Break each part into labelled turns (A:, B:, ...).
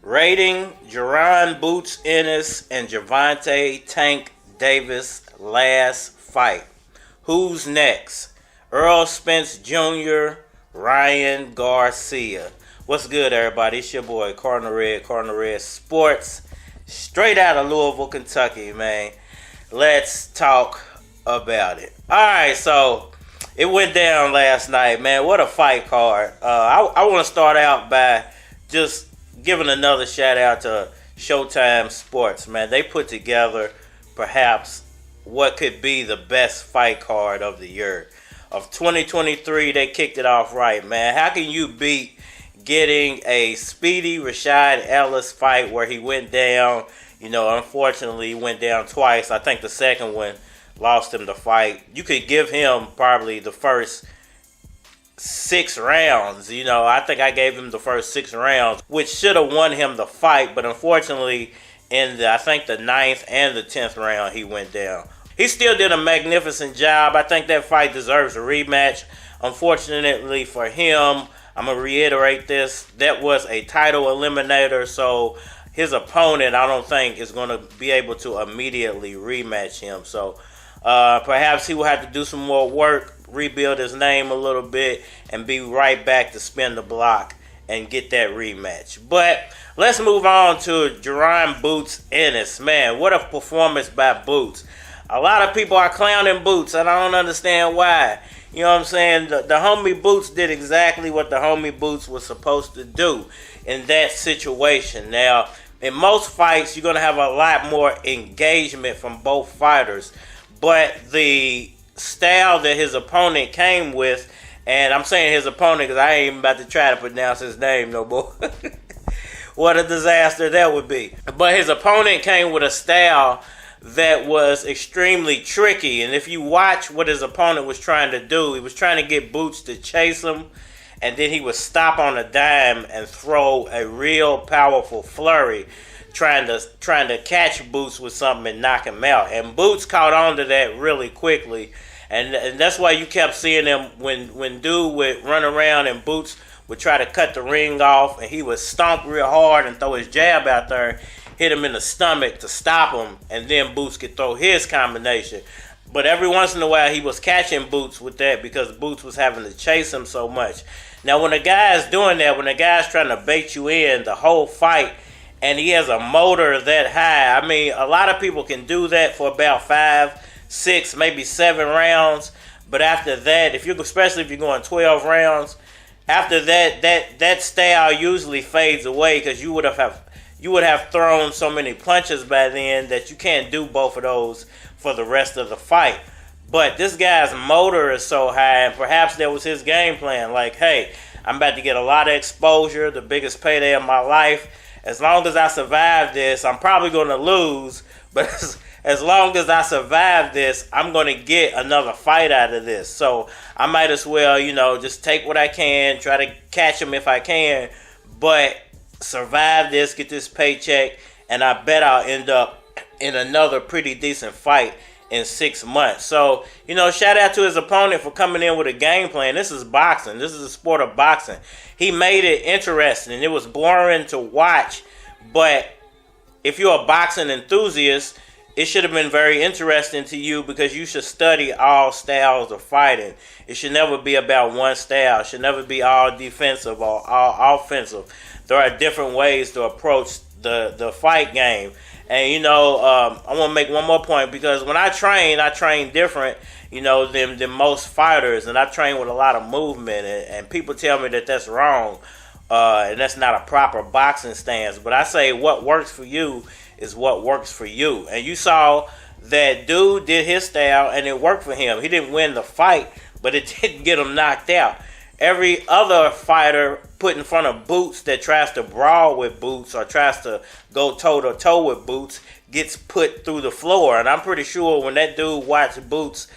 A: Rating Jaron Boots Ennis and Gervonta Tank Davis last fight. Who's next? Errol Spence Jr., Ryan Garcia. What's good, everybody? It's your boy, Cardinal Red Sports. Straight out of Louisville, Kentucky, man. Let's talk about it. Alright, so it went down last night, man. What a fight card. I want to start out by just giving another shout out to Showtime Sports, man. They put together perhaps what could be the best fight card of the year. Of 2023, they kicked it off right, man. How can you beat getting a speedy Rashad Ellis fight where he went down? You know, unfortunately, he went down twice. I think the second one lost him the fight. You could give him probably the first 6 rounds. You know, I think I gave him the first 6 rounds, which should have won him the fight. But unfortunately, in I think the 9th and the 10th round, he went down. He still did a magnificent job. I think that fight deserves a rematch. Unfortunately for him, I'm going to reiterate this, that was a title eliminator, so his opponent, I don't think, is going to be able to immediately rematch him. So perhaps he will have to do some more work, rebuild his name a little bit, and be right back to spin the block and get that rematch. But let's move on to Jaron Boots Ennis. Man, what a performance by Boots. A lot of people are clowning Boots, and I don't understand why. You know what I'm saying? The homie Boots did exactly what the homie Boots was supposed to do in that situation. Now, in most fights, you're going to have a lot more engagement from both fighters. But the style that his opponent came with, and I'm saying his opponent because I ain't even about to try to pronounce his name no more. What a disaster that would be. But his opponent came with a style that was extremely tricky. And if you watch what his opponent was trying to do, he was trying to get Boots to chase him, and then he would stop on a dime and throw a real powerful flurry, trying to catch Boots with something and knock him out. And Boots caught on to that really quickly, and that's why you kept seeing him when dude would run around and Boots would try to cut the ring off, and he would stomp real hard and throw his jab out there, hit him in the stomach to stop him, and then Boots could throw his combination. But every once in a while, he was catching Boots with that because Boots was having to chase him so much. Now, when a guy's doing that, when a guy's trying to bait you in the whole fight, and he has a motor that high, I mean, a lot of people can do that for about 5, 6, maybe 7 rounds. But after that, especially if you're going 12 rounds, after that style usually fades away because you would have thrown so many punches by then that you can't do both of those for the rest of the fight. But this guy's motor is so high, and perhaps that was his game plan. Like, hey, I'm about to get a lot of exposure, the biggest payday of my life. As long as I survive this, I'm probably going to lose. But as long as I survive this, I'm going to get another fight out of this. So I might as well, just take what I can, try to catch him if I can. But survive this, get this paycheck, and I bet I'll end up in another pretty decent fight in 6 months. So, shout out to his opponent for coming in with a game plan. This is boxing. This is a sport of boxing. He made it interesting. It was boring to watch, but if you're a boxing enthusiast, it should have been very interesting to you because you should study all styles of fighting. It should never be about one style. It should never be all defensive or all offensive. There are different ways to approach the fight game. And, I want to make one more point because when I train different, than most fighters. And I train with a lot of movement. And people tell me that that's wrong. And that's not a proper boxing stance. But I say what works for you is what works for you. And you saw that dude did his style and it worked for him. He didn't win the fight, but it didn't get him knocked out. Every other fighter put in front of Boots that tries to brawl with Boots or tries to go toe-to-toe with Boots gets put through the floor. And I'm pretty sure when that dude watched Boots,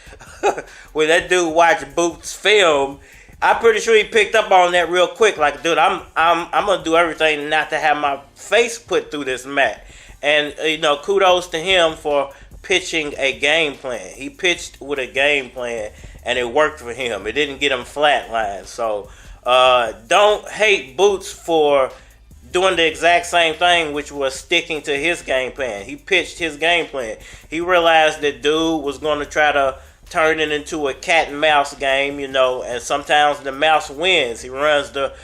A: film, I'm pretty sure he picked up on that real quick. Like, dude, I'm gonna do everything not to have my face put through this mat. And kudos to him for pitching a game plan. He pitched with a game plan, and it worked for him. It didn't get him flatlined. So don't hate Boots for doing the exact same thing, which was sticking to his game plan. He pitched his game plan. He realized that dude was going to try to turn it into a cat and mouse game, and sometimes the mouse wins. He runs the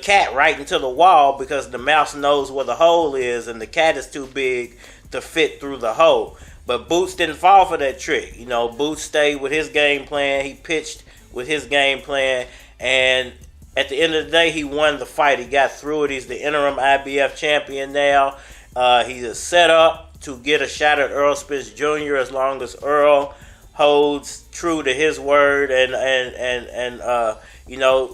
A: cat right into the wall because the mouse knows where the hole is and the cat is too big to fit through the hole. But Boots didn't fall for that trick. Boots stayed with his game plan. He pitched with his game plan, and at the end of the day, he won the fight. He got through it. He's the interim IBF champion now. He is set up to get a shot at Errol Spence Jr. as long as Errol holds true to his word and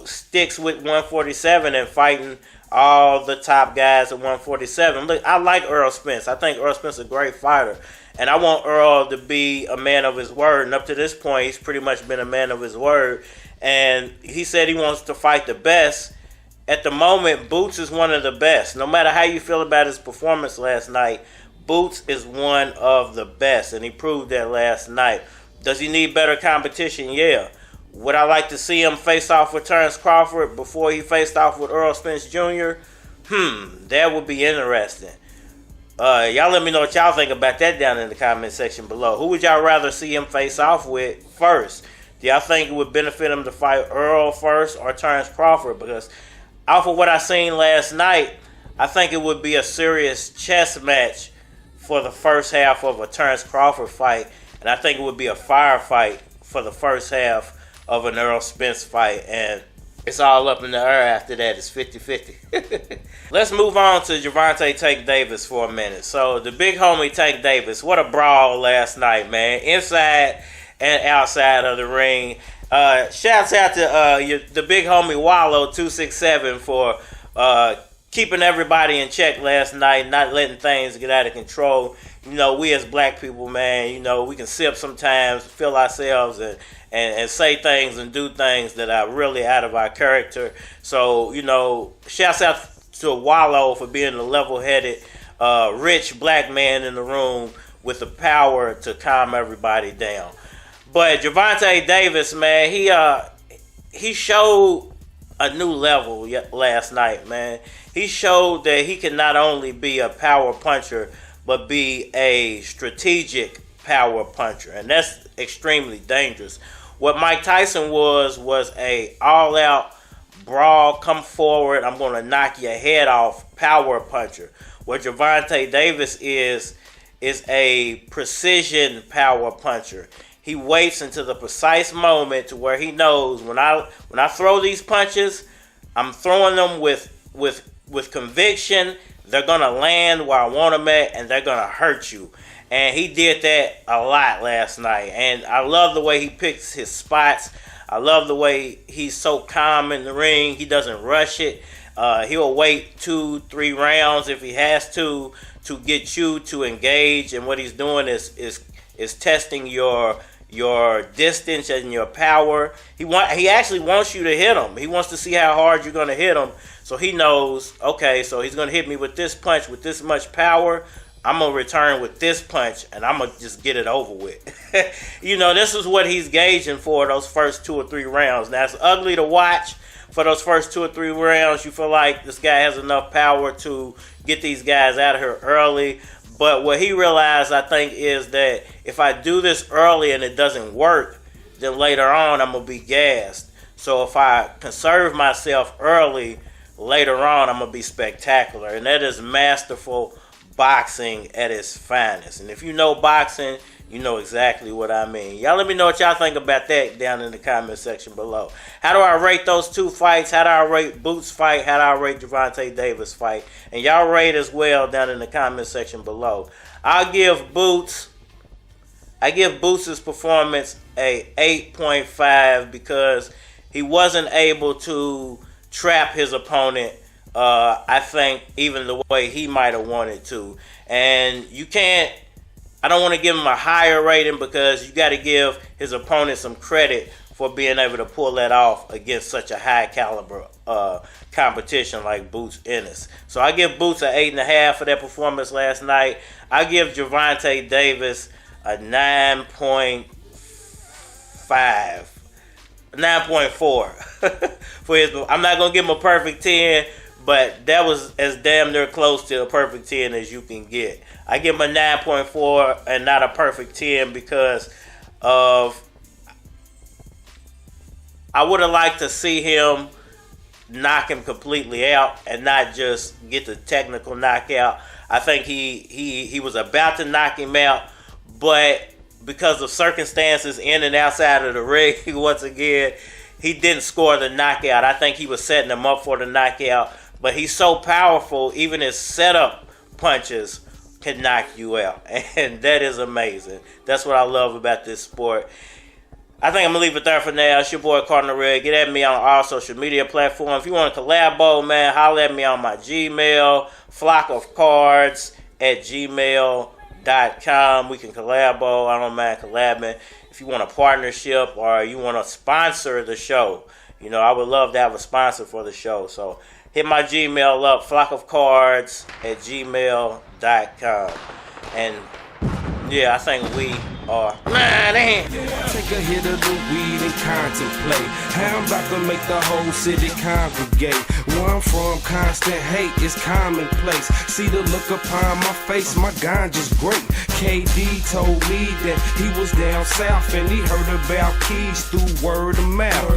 A: sticks with 147 and fighting all the top guys at 147. Look, I like Errol Spence. I think Errol Spence is a great fighter. And I want Errol to be a man of his word. And up to this point, he's pretty much been a man of his word. And he said he wants to fight the best. At the moment, Boots is one of the best. No matter how you feel about his performance last night, Boots is one of the best. And he proved that last night. Does he need better competition? Yeah. Would I like to see him face off with Terence Crawford before he faced off with Errol Spence Jr.? That would be interesting. Y'all let me know what y'all think about that down in the comment section below. Who would y'all rather see him face off with first? Do y'all think it would benefit him to fight Errol first or Terence Crawford? Because off of what I seen last night, I think it would be a serious chess match for the first half of a Terence Crawford fight. And I think it would be a firefight for the first half of an Errol Spence fight. And it's all up in the air after that. It's 50-50. Let's move on to Gervonta Tank Davis for a minute. So the big homie Tank Davis, what a brawl last night, man. Inside and outside of the ring. Shouts out to the big homie Wallow 267 for keeping everybody in check last night, not letting things get out of control. We as black people, man, we can sip sometimes, feel ourselves and say things and do things that are really out of our character. So, shouts out to Wallow for being a level-headed, rich black man in the room with the power to calm everybody down. But Gervonta Davis, man, he showed a new level last night, man. He showed that he can not only be a power puncher, but be a strategic power puncher. And that's extremely dangerous. What Mike Tyson was a all-out brawl, come forward, I'm going to knock your head off power puncher. What Gervonta Davis is a precision power puncher. He waits until the precise moment to where he knows when I throw these punches, I'm throwing them with conviction. They're going to land where I want them at, and they're going to hurt you. And he did that a lot last night. And I love the way he picks his spots. I love the way he's so calm in the ring. He doesn't rush it. He'll wait 2-3 rounds if he has to get you to engage. And what he's doing is testing your distance and your power. He actually wants you to hit him. He wants to see how hard you're going to hit him. So he knows, okay, so he's going to hit me with this punch with this much power. I'm going to return with this punch, and I'm going to just get it over with. This is what he's gauging for those first 2 or 3 rounds. Now, it's ugly to watch for those first 2 or 3 rounds. You feel like this guy has enough power to get these guys out of here early. But what he realized, I think, is that if I do this early and it doesn't work, then later on I'm going to be gassed. So if I conserve myself early, later on I'm going to be spectacular. And that is masterful boxing at its finest. And if you know boxing, you know exactly what I mean. Y'all let me know what y'all think about that down in the comment section below. How do I rate those 2 fights? How do I rate Boots' fight? How do I rate Gervonta Davis' fight? And y'all rate as well down in the comment section below. I give Boots' performance a 8.5 because he wasn't able to trap his opponent, I think, even the way he might have wanted to. And I don't want to give him a higher rating because you got to give his opponent some credit for being able to pull that off against such a high caliber competition like Boots Ennis. So I give Boots an 8.5 for that performance last night. I give Gervonta Davis a 9.5. 9.4 for his. I'm not gonna give him a perfect 10, but that was as damn near close to a perfect 10 as you can get. I give him a 9.4 and not a perfect 10 because of I would have liked to see him knock him completely out and not just get the technical knockout. I think he was about to knock him out, but because of circumstances in and outside of the ring, once again, he didn't score the knockout. I think he was setting him up for the knockout, but he's so powerful, even his setup punches can knock you out, and that is amazing. That's what I love about this sport. I think I'm going to leave it there for now. It's your boy Cardinal Red. Get at me on all social media platforms. If you want to collabo, man, holler at me on my Gmail, flockofcards@gmail.com. We can collabo. I don't mind collabing. If you want a partnership or you want to sponsor the show, I would love to have a sponsor for the show. So hit my Gmail up, flockofcards@gmail.com. And yeah, I think we are.
B: Take a hit of the weed and contemplate how I'm about to make the whole city congregate. Where I'm from, constant hate is commonplace. See the look upon my face, my ganja's great. KD told me that he was down south and he heard about keys through word of mouth.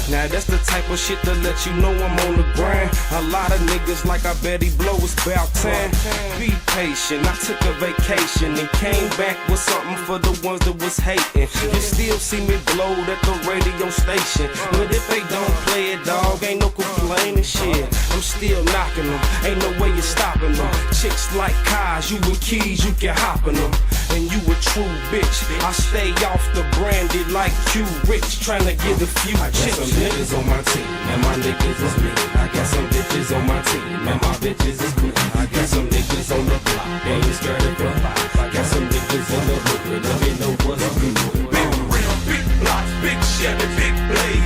B: Now that's the type of shit to let you know I'm on the grind. A lot of niggas like I bet he blow, it's about time. Be patient, I took a vacation and came back with something for the ones that was hating. You still see me blowed at the radio station, but if they don't play it, dog, ain't no complaining shit. I'm still knocking them, ain't no way you stopping them. Chicks like cars, you with keys, you can hop in them. And you a true bitch, I stay off the brandy like Q Rich, trying to get a few chicks. I got some niggas on my team, and my niggas is me. I got some bitches on my team, and my bitches is cool. I got some niggas on the block, they ain't scared of them. Got some niggas in the hood, let me know what's good. Big real, big blocks, big Chevy, big blade.